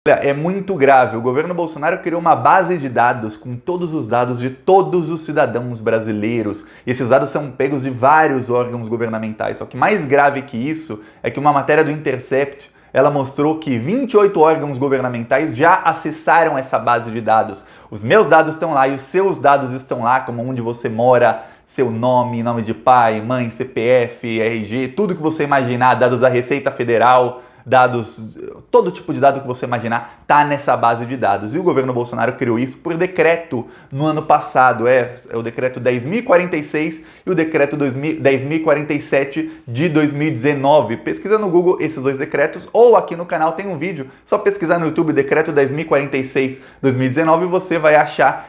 Olha, é muito grave. O governo Bolsonaro criou uma base de dados com todos os dados de todos os cidadãos brasileiros. E esses dados são pegos de vários órgãos governamentais. Só que mais grave que isso é que uma matéria do Intercept, ela mostrou que 28 órgãos governamentais já acessaram essa base de dados. Os meus dados estão lá e os seus dados estão lá, como onde você mora, seu nome, nome de pai, mãe, CPF, RG, tudo que você imaginar, dados da Receita Federal, dados, todo tipo de dado que você imaginar está nessa base de dados. E o governo Bolsonaro criou isso por decreto no ano passado, é o decreto 10.046 e o decreto 10.047 de 2019. Pesquisa no Google esses dois decretos, ou aqui no canal tem um vídeo, só pesquisar no YouTube decreto 10.046/2019 e você vai achar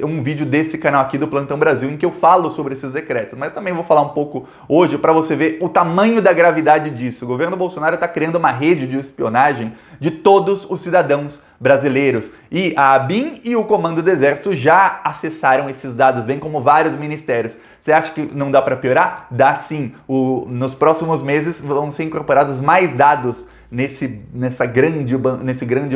um vídeo desse canal aqui do Plantão Brasil em que eu falo sobre esses decretos, mas também vou falar um pouco hoje para você ver o tamanho da gravidade disso. O governo Bolsonaro está criando uma rede de espionagem de todos os cidadãos brasileiros e a ABIN e o Comando do Exército já acessaram esses dados, bem como vários ministérios. Você acha que não dá para piorar? Dá sim. Nos próximos meses vão ser incorporados mais dados nesse grande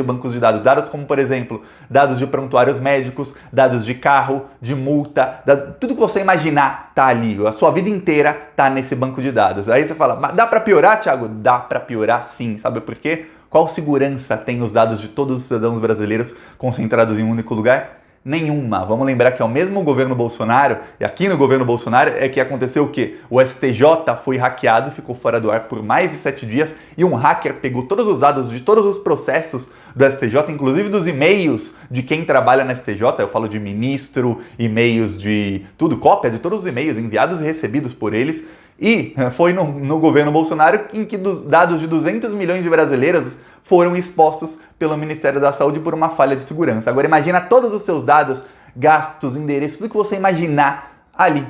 banco de dados. Dados como, por exemplo, dados de prontuários médicos, dados de carro, de multa, tudo que você imaginar tá ali. A sua vida inteira tá nesse banco de dados. Aí você fala, mas dá para piorar, Thiago? Dá para piorar sim. Sabe por quê? Qual segurança tem os dados de todos os cidadãos brasileiros concentrados em um único lugar? Nenhuma. Vamos lembrar que é o mesmo governo Bolsonaro, e aqui no governo Bolsonaro é que aconteceu o quê? O STJ foi hackeado, ficou fora do ar por mais de 7 dias, e um hacker pegou todos os dados de todos os processos do STJ, inclusive dos e-mails de quem trabalha na STJ, eu falo de ministro, e-mails de tudo, cópia de todos os e-mails enviados e recebidos por eles, e foi no governo Bolsonaro em que dados de 200 milhões de brasileiros foram expostos pelo Ministério da Saúde por uma falha de segurança. Agora imagina todos os seus dados, gastos, endereços, tudo que você imaginar ali,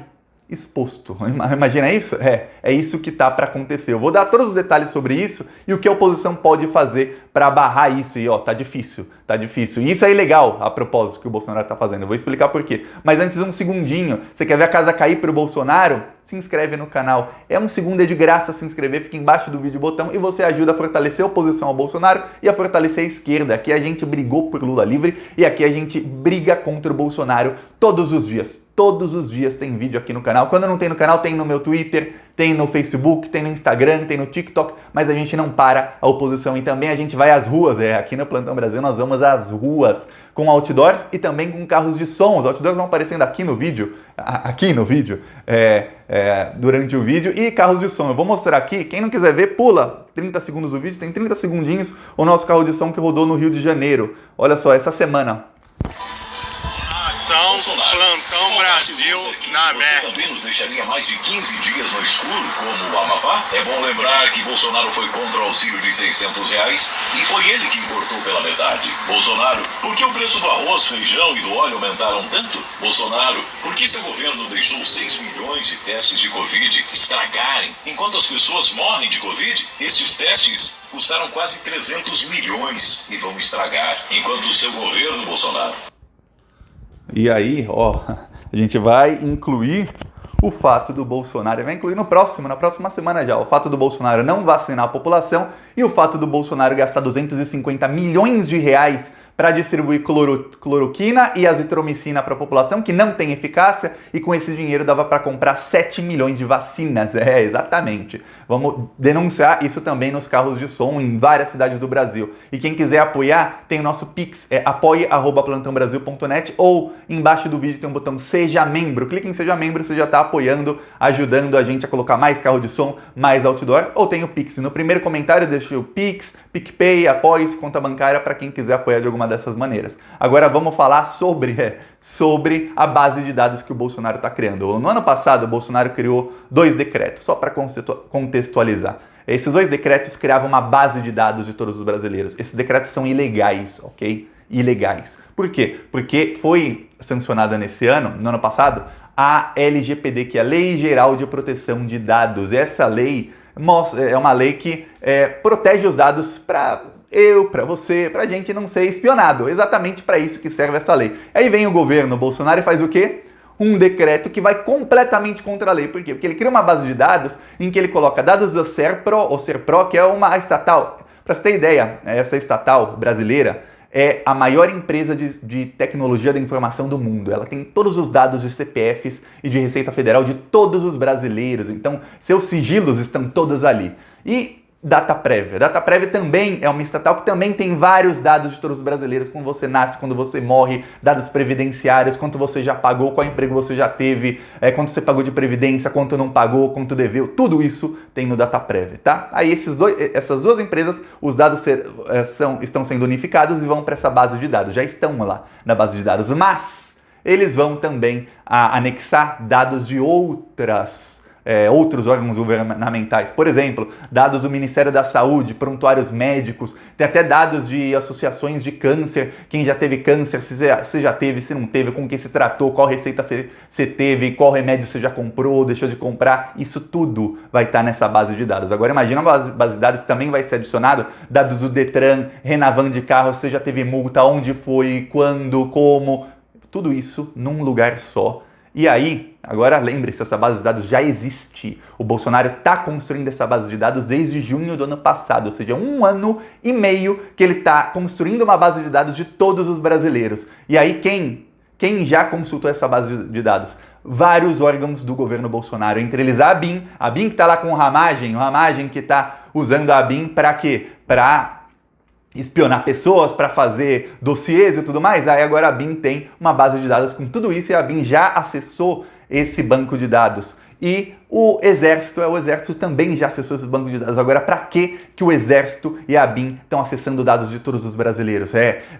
exposto. Imagina isso? É isso que tá para acontecer. Eu vou dar todos os detalhes sobre isso e o que a oposição pode fazer para barrar isso. E ó, tá difícil. E isso é ilegal, a propósito, que o Bolsonaro tá fazendo. Eu vou explicar por quê. Mas antes, um segundinho. Você quer ver a casa cair pro Bolsonaro? Se inscreve no canal. É um segundo, é de graça se inscrever, fica embaixo do vídeo o botão e você ajuda a fortalecer a oposição ao Bolsonaro e a fortalecer a esquerda. Aqui a gente brigou por Lula livre e aqui a gente briga contra o Bolsonaro todos os dias. Todos os dias tem vídeo aqui no canal. Quando não tem no canal, tem no meu Twitter, tem no Facebook, tem no Instagram, tem no TikTok, mas a gente não para a oposição e também a gente vai às ruas. Aqui no Plantão Brasil nós vamos às ruas com outdoors e também com carros de som. Os outdoors vão aparecendo aqui no vídeo, durante o vídeo, e carros de som. Eu vou mostrar aqui, quem não quiser ver, pula 30 segundos do vídeo, tem 30 segundinhos, o nosso carro de som que rodou no Rio de Janeiro. Olha só, essa semana. Plantão Brasil na merda. Também nos deixaria mais de 15 dias no escuro, como o Amapá. É bom lembrar que Bolsonaro foi contra o auxílio de R$600 e foi ele quem cortou pela metade. Bolsonaro, por que o preço do arroz, feijão e do óleo aumentaram tanto? Bolsonaro, por que seu governo deixou 6 milhões de testes de Covid estragarem? Enquanto as pessoas morrem de Covid, estes testes custaram quase 300 milhões e vão estragar. Enquanto o seu governo, Bolsonaro... E aí, ó, a gente vai incluir o fato do Bolsonaro, vai incluir na próxima semana já, o fato do Bolsonaro não vacinar a população e o fato do Bolsonaro gastar 250 milhões de reais para distribuir cloroquina e azitromicina para a população, que não tem eficácia, e com esse dinheiro dava para comprar 7 milhões de vacinas. Exatamente. Vamos denunciar isso também nos carros de som em várias cidades do Brasil. E quem quiser apoiar, tem o nosso Pix, apoie@plantãobrasil.net, ou embaixo do vídeo tem um botão Seja Membro. Clique em Seja Membro, você já está apoiando, ajudando a gente a colocar mais carro de som, mais outdoor, ou tem o Pix. No primeiro comentário deixa o Pix, PicPay, Apoie, conta bancária para quem quiser apoiar de alguma dessas maneiras. Agora vamos falar sobre a base de dados que o Bolsonaro está criando. No ano passado, o Bolsonaro criou 2 decretos, só para contextualizar. Esses 2 decretos criavam uma base de dados de todos os brasileiros. Esses decretos são ilegais, ok? Ilegais. Por quê? Porque foi sancionada nesse ano, no ano passado, a LGPD, que é a Lei Geral de Proteção de Dados. Essa lei é uma lei que protege os dados para você, pra gente não ser espionado. Exatamente para isso que serve essa lei. Aí vem o governo Bolsonaro e faz o quê? Um decreto que vai completamente contra a lei. Por quê? Porque ele cria uma base de dados em que ele coloca dados da Serpro, que é uma estatal. Para você ter ideia, essa estatal brasileira é a maior empresa de tecnologia da informação do mundo. Ela tem todos os dados de CPFs e de Receita Federal de todos os brasileiros. Então, seus sigilos estão todos ali. E Dataprev. Dataprev também é uma estatal que também tem vários dados de todos os brasileiros, quando você nasce, quando você morre, dados previdenciários, quanto você já pagou, qual emprego você já teve, quanto você pagou de previdência, quanto não pagou, quanto deveu, tudo isso tem no Dataprev, tá? Aí essas duas empresas, os dados estão sendo unificados e vão para essa base de dados, já estão lá na base de dados, mas eles vão também anexar dados de outros órgãos governamentais. Por exemplo, dados do Ministério da Saúde, prontuários médicos, tem até dados de associações de câncer, quem já teve câncer, se já teve, se não teve, com quem se tratou, qual receita você teve, qual remédio você já comprou, deixou de comprar, isso tudo vai estar nessa base de dados. Agora imagina uma base de dados também vai ser adicionado dados do Detran, Renavan de carro, se já teve multa, onde foi, quando, como, tudo isso num lugar só. E aí, agora lembre-se, essa base de dados já existe. O Bolsonaro está construindo essa base de dados desde junho do ano passado, ou seja, 1 ano e meio que ele está construindo uma base de dados de todos os brasileiros. E aí, quem já consultou essa base de dados? Vários órgãos do governo Bolsonaro, entre eles a ABIN que está lá com o Ramagem que está usando a ABIN para quê? Para espionar pessoas, para fazer dossiês e tudo mais. Aí agora a ABIN tem uma base de dados com tudo isso e a ABIN já acessou esse banco de dados. E o Exército também já acessou esse banco de dados. Agora, para que o Exército e a ABIN estão acessando dados de todos os brasileiros?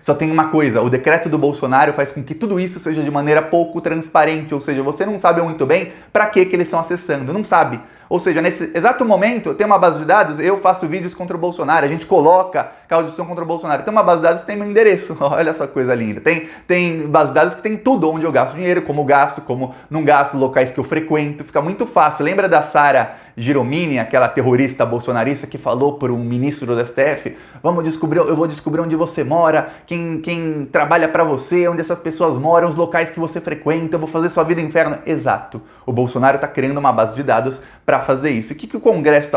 Só tem uma coisa, o decreto do Bolsonaro faz com que tudo isso seja de maneira pouco transparente, ou seja, você não sabe muito bem para que eles estão acessando, não sabe. Ou seja, nesse exato momento, tem uma base de dados, eu faço vídeos contra o Bolsonaro, a gente coloca audição contra o Bolsonaro. Tem uma base de dados que tem meu endereço, olha essa coisa linda. Tem base de dados que tem tudo, onde eu gasto dinheiro, como gasto, como não gasto, locais que eu frequento, fica muito fácil. Lembra da Sara Giromini, aquela terrorista bolsonarista que falou para um ministro do STF, eu vou descobrir onde você mora, quem trabalha para você, onde essas pessoas moram, os locais que você frequenta, eu vou fazer sua vida inferno. Exato. O Bolsonaro está criando uma base de dados para fazer isso. E o que o Congresso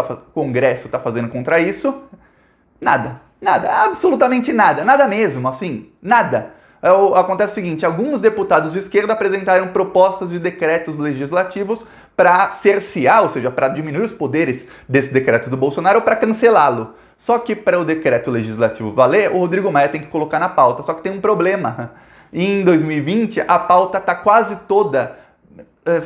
está fazendo contra isso? Nada, absolutamente nada mesmo, assim, nada. Acontece o seguinte, alguns deputados de esquerda apresentaram propostas de decretos legislativos para cercear, ou seja, para diminuir os poderes desse decreto do Bolsonaro ou para cancelá-lo. Só que para o decreto legislativo valer, o Rodrigo Maia tem que colocar na pauta. Só que tem um problema. Em 2020, a pauta está quase toda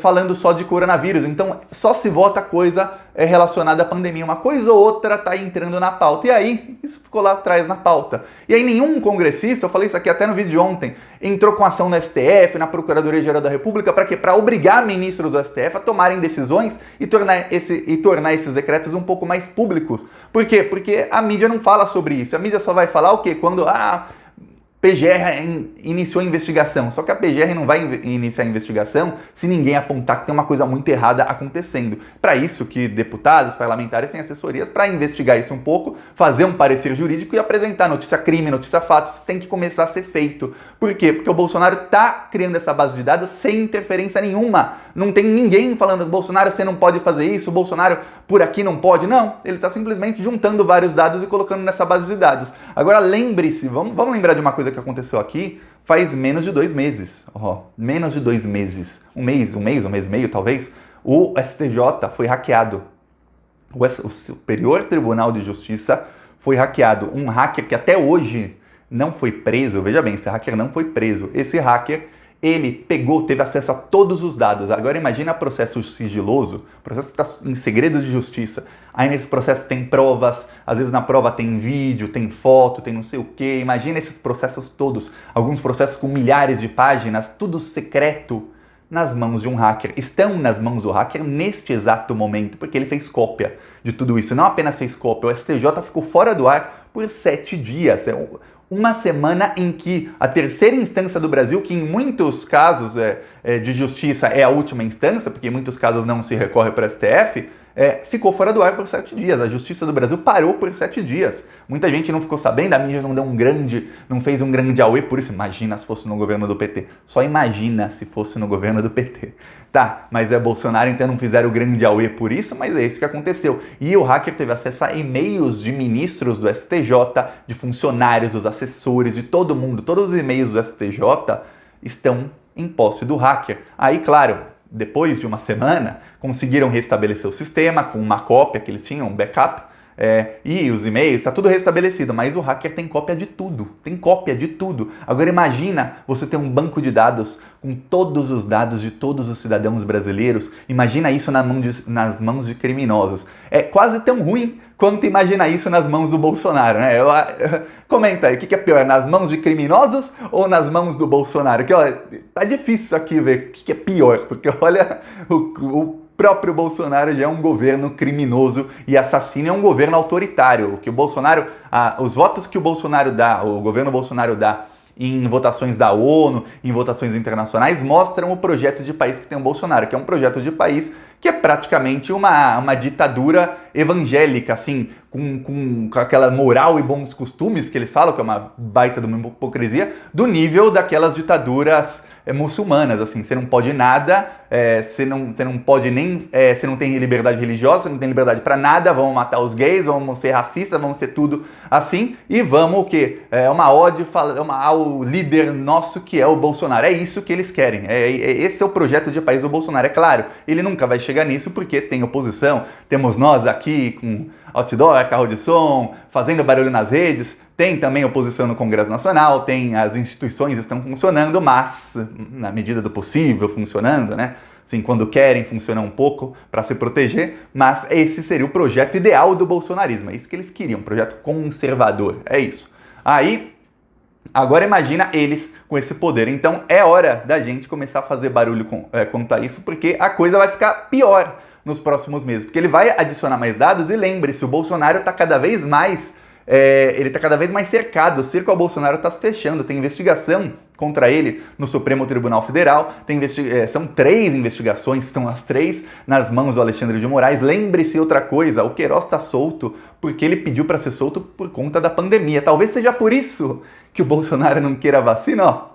falando só de coronavírus. Então, só se vota coisa relacionada à pandemia. Uma coisa ou outra está entrando na pauta. E aí, isso ficou lá atrás na pauta. E aí, nenhum congressista, eu falei isso aqui até no vídeo de ontem, entrou com ação no STF, na Procuradoria-Geral da República, para quê? Para obrigar ministros do STF a tomarem decisões e tornar esses decretos um pouco mais públicos. Por quê? Porque a mídia não fala sobre isso. A mídia só vai falar o quê? Quando PGR iniciou a investigação. Só que a PGR não vai iniciar a investigação se ninguém apontar que tem uma coisa muito errada acontecendo. Para isso que deputados, parlamentares têm assessorias para investigar isso um pouco, fazer um parecer jurídico e apresentar notícia crime, notícia fato. Isso tem que começar a ser feito. Por quê? Porque o Bolsonaro está criando essa base de dados sem interferência nenhuma. Não tem ninguém falando, Bolsonaro, você não pode fazer isso, Bolsonaro, por aqui não pode. Não, ele está simplesmente juntando vários dados e colocando nessa base de dados. Agora lembre-se, vamos lembrar de uma coisa que aconteceu aqui faz menos de 2 meses. Menos de 2 meses. Um mês e meio talvez. O STJ foi hackeado. O Superior Tribunal de Justiça foi hackeado. Um hacker que até hoje não foi preso. Veja bem, esse hacker não foi preso. Esse hacker, ele teve acesso a todos os dados. Agora imagina processo sigiloso, processo que está em segredo de justiça. Aí nesse processo tem provas, às vezes na prova tem vídeo, tem foto, tem não sei o quê. Imagina esses processos todos, alguns processos com milhares de páginas, tudo secreto nas mãos de um hacker. Estão nas mãos do hacker neste exato momento, porque ele fez cópia de tudo isso. Não apenas fez cópia, o STJ ficou fora do ar por 7 dias. Uma semana em que a terceira instância do Brasil, que em muitos casos de justiça é a última instância, porque em muitos casos não se recorre para o STF, ficou fora do ar por 7 dias. A Justiça do Brasil parou por 7 dias. Muita gente não ficou sabendo, a mídia não fez um grande auê por isso. Imagina se fosse no governo do PT. Só imagina se fosse no governo do PT. Tá, mas é Bolsonaro, então não fizeram o grande auê por isso, mas é isso que aconteceu. E o hacker teve acesso a e-mails de ministros do STJ, de funcionários, dos assessores, de todo mundo. Todos os e-mails do STJ estão em posse do hacker. Aí, claro, depois de uma semana, conseguiram restabelecer o sistema com uma cópia que eles tinham, um backup, e os e-mails, está tudo restabelecido, mas o hacker tem cópia de tudo, Agora imagina você ter um banco de dados com todos os dados de todos os cidadãos brasileiros, imagina isso nas mãos de criminosos. É quase tão ruim quanto imaginar isso nas mãos do Bolsonaro, né? Comenta aí, o que é pior, nas mãos de criminosos ou nas mãos do Bolsonaro? Que, olha, tá difícil aqui ver o que é pior, porque olha, o próprio Bolsonaro já é um governo criminoso e assassino, é um governo autoritário. O que o Bolsonaro, os votos que o governo Bolsonaro dá em votações da ONU, em votações internacionais, mostram o projeto de país que tem o Bolsonaro, que é um projeto de país que é praticamente uma ditadura evangélica, assim, com aquela moral e bons costumes que eles falam, que é uma baita de uma hipocrisia, do nível daquelas ditaduras muçulmanas, assim, você não pode nada, você não pode nem, você não tem liberdade religiosa, você não tem liberdade pra nada, vamos matar os gays, vamos ser racistas, vamos ser tudo assim, e vamos o quê? Uma ode ao líder nosso que é o Bolsonaro, é isso que eles querem, esse é o projeto de país do Bolsonaro, é claro, ele nunca vai chegar nisso porque tem oposição, temos nós aqui com outdoor, carro de som, fazendo barulho nas redes, tem também oposição no Congresso Nacional, tem as instituições estão funcionando, mas na medida do possível funcionando, né? Assim, quando querem funcionar um pouco para se proteger, mas esse seria o projeto ideal do bolsonarismo, é isso que eles queriam, um projeto conservador, é isso. Aí, agora imagina eles com esse poder, então é hora da gente começar a fazer barulho contra isso, porque a coisa vai ficar pior nos próximos meses, porque ele vai adicionar mais dados e lembre-se, o Bolsonaro está cada vez mais cercado, o cerco ao Bolsonaro está se fechando, tem investigação contra ele no Supremo Tribunal Federal, são 3 investigações, estão as 3 nas mãos do Alexandre de Moraes. Lembre-se outra coisa, o Queiroz está solto porque ele pediu para ser solto por conta da pandemia, talvez seja por isso que o Bolsonaro não queira vacina, ó.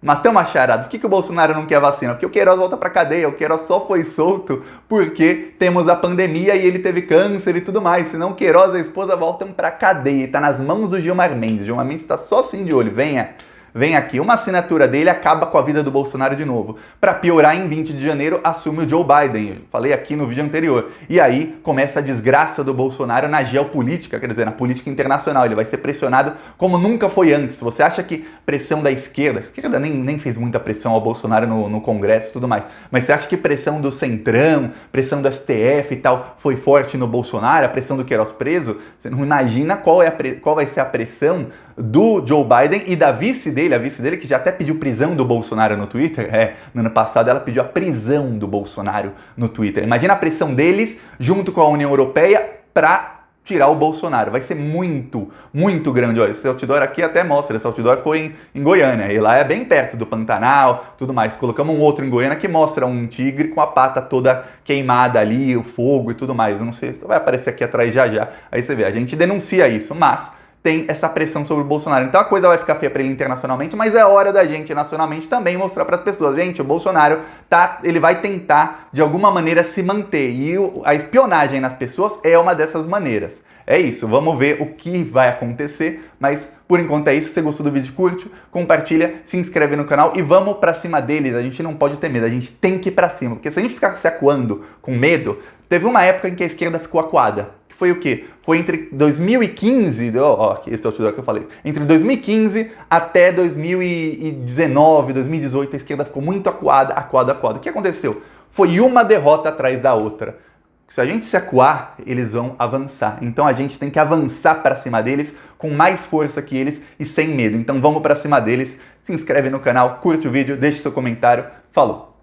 Matamos a charada. Por que o Bolsonaro não quer vacina? Porque o Queiroz volta pra cadeia. O Queiroz só foi solto porque temos a pandemia e ele teve câncer e tudo mais. Senão o Queiroz e a esposa voltam pra cadeia. E tá nas mãos do Gilmar Mendes. O Gilmar Mendes tá só assim de olho. Vem aqui. Uma assinatura dele acaba com a vida do Bolsonaro de novo. Para piorar, em 20 de janeiro, assume o Joe Biden. Eu falei aqui no vídeo anterior. E aí começa a desgraça do Bolsonaro na geopolítica, quer dizer, na política internacional. Ele vai ser pressionado como nunca foi antes. Você acha que pressão da esquerda... A esquerda nem fez muita pressão ao Bolsonaro no Congresso e tudo mais. Mas você acha que pressão do Centrão, pressão do STF e tal, foi forte no Bolsonaro? A pressão do Queiroz preso? Você não imagina qual vai ser a pressão do Joe Biden e da vice dele, a vice dele que já até pediu prisão do Bolsonaro no Twitter. No ano passado ela pediu a prisão do Bolsonaro no Twitter. Imagina a pressão deles junto com a União Europeia para tirar o Bolsonaro. Vai ser muito, muito grande. Olha, esse outdoor aqui até mostra, esse outdoor foi em Goiânia, e lá é bem perto do Pantanal, tudo mais. Colocamos um outro em Goiânia que mostra um tigre com a pata toda queimada ali, o fogo e tudo mais. Eu não sei, vai aparecer aqui atrás já. Aí você vê, a gente denuncia isso, mas tem essa pressão sobre o Bolsonaro. Então a coisa vai ficar feia para ele internacionalmente, mas é hora da gente nacionalmente também mostrar para as pessoas, gente, o Bolsonaro ele vai tentar de alguma maneira se manter e a espionagem nas pessoas é uma dessas maneiras. É isso, vamos ver o que vai acontecer, mas por enquanto é isso. Se você gostou do vídeo, curte, compartilha, se inscreve no canal e vamos pra cima deles. A gente não pode ter medo, a gente tem que ir pra cima, porque se a gente ficar se acuando com medo, teve uma época em que a esquerda ficou acuada. Foi o quê? Foi entre 2015, esse é o outdoor que eu falei, entre 2015 até 2019, 2018, a esquerda ficou muito acuada. O que aconteceu? Foi uma derrota atrás da outra. Se a gente se acuar, eles vão avançar. Então a gente tem que avançar para cima deles com mais força que eles e sem medo. Então vamos para cima deles, se inscreve no canal, curte o vídeo, deixe seu comentário. Falou!